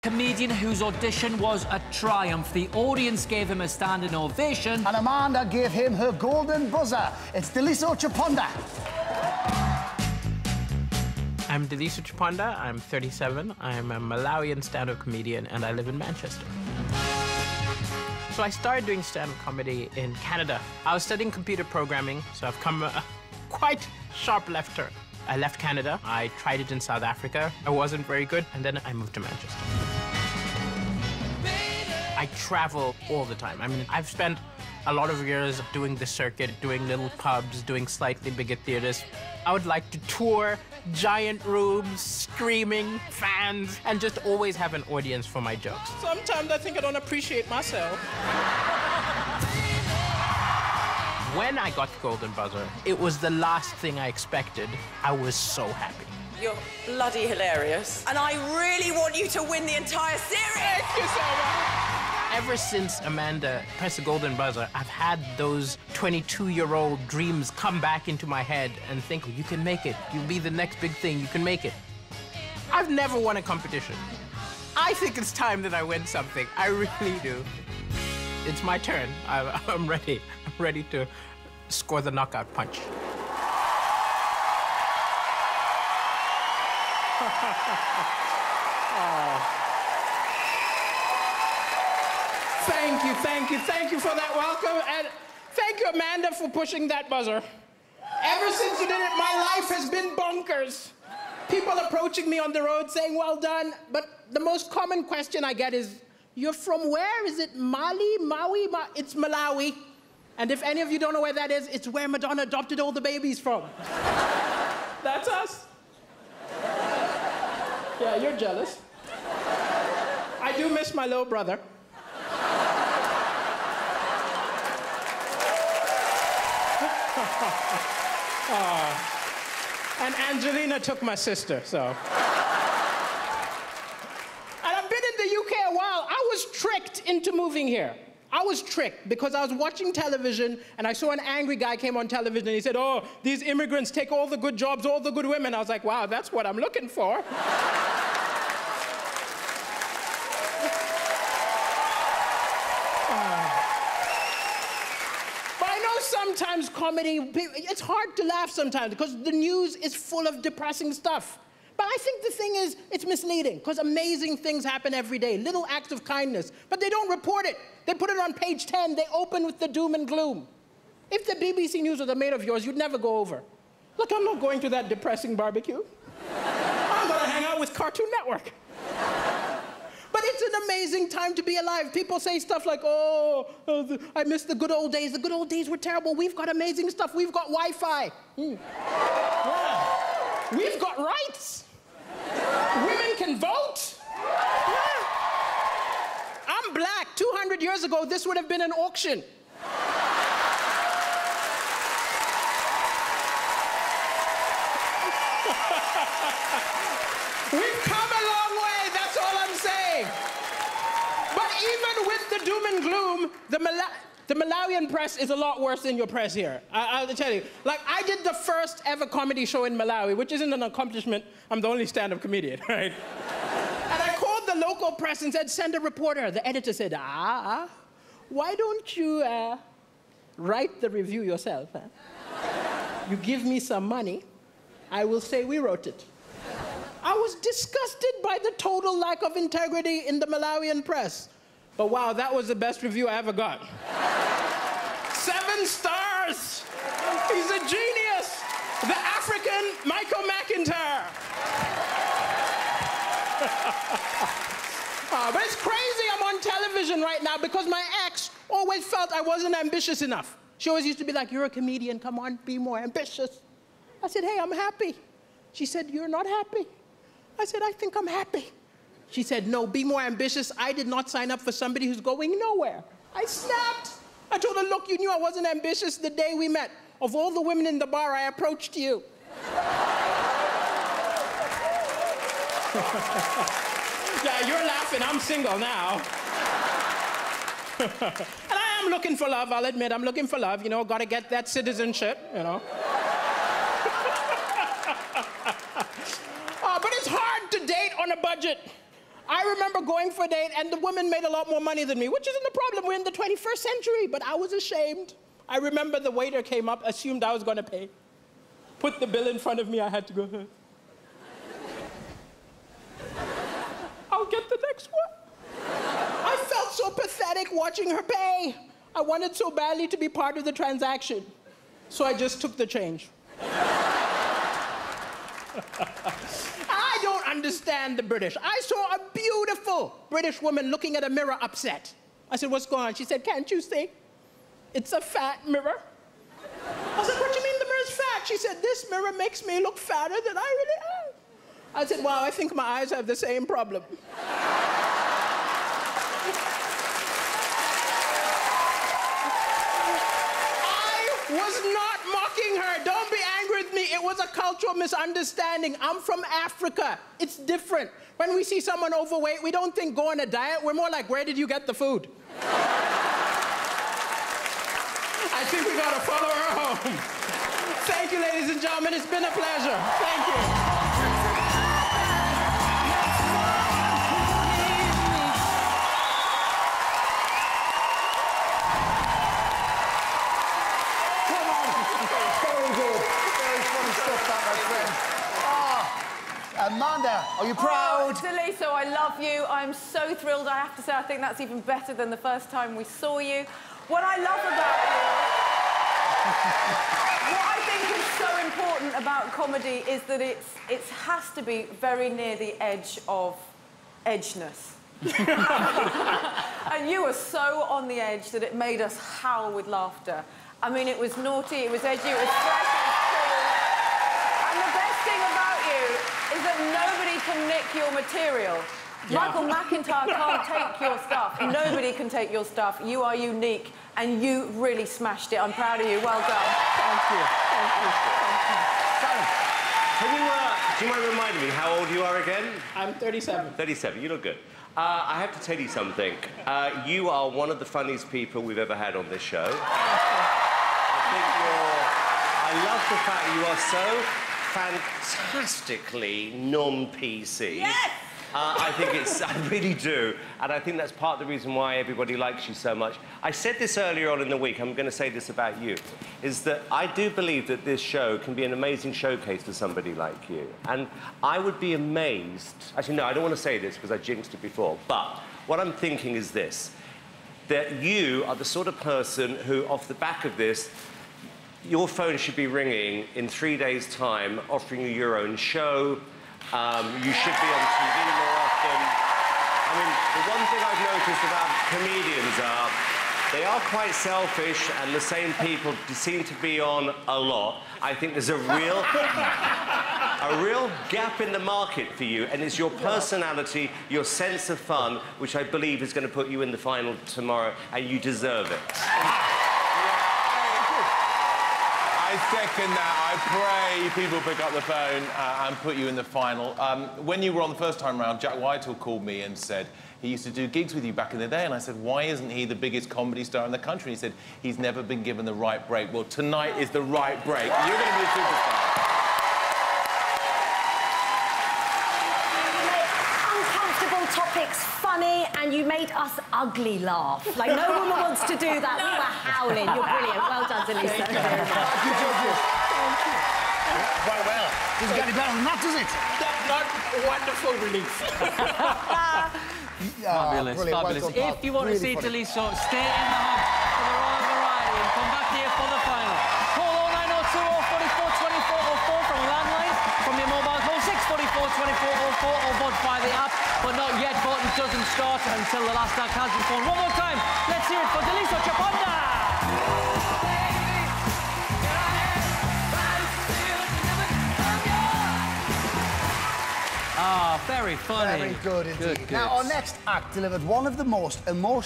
Comedian whose audition was a triumph. The audience gave him a standing ovation. And Amanda gave him her golden buzzer. It's Daliso Chaponda. I'm Daliso Chaponda. I'm 37. I'm a Malawian stand-up comedian, and I live in Manchester. So I started doing stand-up comedy in Canada. I was studying computer programming, so I've come a quite sharp left turn. I left Canada. I tried it in South Africa. I wasn't very good, and then I moved to Manchester. I travel all the time. I mean, I've spent a lot of years doing the circuit, doing little pubs, doing slightly bigger theaters. I would like to tour giant rooms, screaming, fans, and just always have an audience for my jokes. Sometimes I think I don't appreciate myself. When I got the Golden Buzzer, it was the last thing I expected. I was so happy. You're bloody hilarious. And I really want you to win the entire series. Thank you so much. Ever since Amanda pressed the Golden Buzzer, I've had those 22-year-old dreams come back into my head and think, you can make it. You'll be the next big thing. You can make it. I've never won a competition. I think it's time that I win something. I really do. It's my turn. I'm ready. I'm ready to score the knockout punch. Thank you for that welcome, and thank you, Amanda, for pushing that buzzer. Ever since you did it, my life has been bonkers. People approaching me on the road saying, well done, but the most common question I get is, you're from where? Is it Mali, Maui? It's Malawi. And if any of you don't know where that is, it's where Madonna adopted all the babies from. That's us. Yeah, you're jealous. I do miss my little brother. And Angelina took my sister, so. And I've been in the UK a while. I was tricked into moving here. I was tricked because I was watching television and I saw an angry guy came on television and he said, oh, these immigrants take all the good jobs, all the good women. I was like, wow, that's what I'm looking for. Sometimes comedy, it's hard to laugh sometimes because the news is full of depressing stuff. But I think the thing is, it's misleading because amazing things happen every day, little acts of kindness, but they don't report it. They put it on page 10, they open with the doom and gloom. If the BBC News was a mate of yours, you'd never go over. Look, I'm not going to that depressing barbecue. I'm gonna hang out with Cartoon Network. But it's an amazing time to be alive. People say stuff like, I miss the good old days. The good old days were terrible. We've got amazing stuff. We've got Wi-Fi. Yeah. We've got rights. Women can vote. Yeah. I'm black. 200 years ago, this would have been an auction. We've come a long way, that's all I'm saying. But even with the doom and gloom, the Malawian press is a lot worse than your press here. I'll tell you. Like, I did the first ever comedy show in Malawi, which isn't an accomplishment. I'm the only stand-up comedian, right? And I called the local press and said, send a reporter. The editor said, why don't you write the review yourself? Huh? You give me some money, I will say we wrote it. I was disgusted by the total lack of integrity in the Malawian press. But wow, that was the best review I ever got. 7 stars! He's a genius! The African Michael McIntyre! But it's crazy I'm on television right now because my ex always felt I wasn't ambitious enough. She always used to be like, you're a comedian, come on, be more ambitious. I said, hey, I'm happy. She said, you're not happy. I said, I think I'm happy. She said, no, be more ambitious. I did not sign up for somebody who's going nowhere. I snapped. I told her, look, you knew I wasn't ambitious the day we met. Of all the women in the bar, I approached you. Yeah, you're laughing. I'm single now. And I am looking for love, I'll admit. I'm looking for love. You know, gotta get that citizenship, you know. But it's hard to date on a budget. I remember going for a date and the woman made a lot more money than me, which isn't a problem. We're in the 21st century, but I was ashamed. I remember the waiter came up, assumed I was going to pay. Put the bill in front of me, I had to go, I'll get the next one. I felt so pathetic watching her pay. I wanted so badly to be part of the transaction. So I just took the change. I don't understand the British. I saw a beautiful British woman looking at a mirror upset. I said, what's going on? She said, can't you see? It's a fat mirror. I was like, what do you mean the mirror's fat? She said, this mirror makes me look fatter than I really am. I said, wow, I think my eyes have the same problem. I was not mocking her. Don't be angry with me. It was a cultural misunderstanding. I'm from Africa. It's different. When we see someone overweight, we don't think go on a diet. We're more like, where did you get the food? I think we gotta follow her home. Thank you, ladies and gentlemen. It's been a pleasure. Thank you. Amanda, are you proud? Oh, Daliso, I love you. I'm so thrilled. I have to say, I think that's even better than the first time we saw you. What I love about you, what I think is so important about comedy is that it has to be very near the edge of edgeness. And you were so on the edge that it made us howl with laughter. I mean, it was naughty, it was edgy, it was fresh, it was cool. And the best thing about you is that nobody can nick your material. Yeah. Michael McIntyre can't take your stuff. Nobody can take your stuff. You are unique, and you really smashed it. I'm proud of you. Well done. Thank you. Thank you. Sam, do you mind reminding me how old you are again? I'm 37. 37. You look good. I have to tell you something. You are one of the funniest people we've ever had on this show. I love the fact you are so fantastically non-PC. Yes! I really do. And I think that's part of the reason why everybody likes you so much. I said this earlier on in the week, I'm going to say this about you, is that I do believe that this show can be an amazing showcase for somebody like you. And I would be amazed... Actually, no, I don't want to say this because I jinxed it before, but what I'm thinking is this, that you are the sort of person who, off the back of this, your phone should be ringing in 3 days' time, offering you your own show. You should be on TV more often. I mean, the one thing I've noticed about comedians are they are quite selfish, and the same people seem to be on a lot. I think there's a real gap in the market for you, and it's your personality, your sense of fun, which I believe is going to put you in the final tomorrow, and you deserve it. I second that. I pray people pick up the phone and put you in the final. When you were on the first time round, Jack Whitehall called me and said he used to do gigs with you back in the day, and I said, why isn't he the biggest comedy star in the country? He said, he's never been given the right break. Well, tonight is the right break. You're going to be a superstar. Uncomfortable topics funny, and you made us ugly laugh. Like, no woman wants to do that. We were howling. You're brilliant. Well done, Daliso. Thank you, judges. Thank you. Well, doesn't get any better than that, does it? That's not wonderful relief. Fabulous, fabulous. If you want to see Daliso, stay in the hub for the Royal Variety and come back here for the final. Call 0902 044 24 04 from a landline, from your mobile, call 644 24 04 or vote by the app. But not yet, voting doesn't start until the last act has been phoned. One more time, let's hear it for Daliso Chaponda! Ah, very funny. Very good indeed. Good. Now, our next act delivered one of the most emotional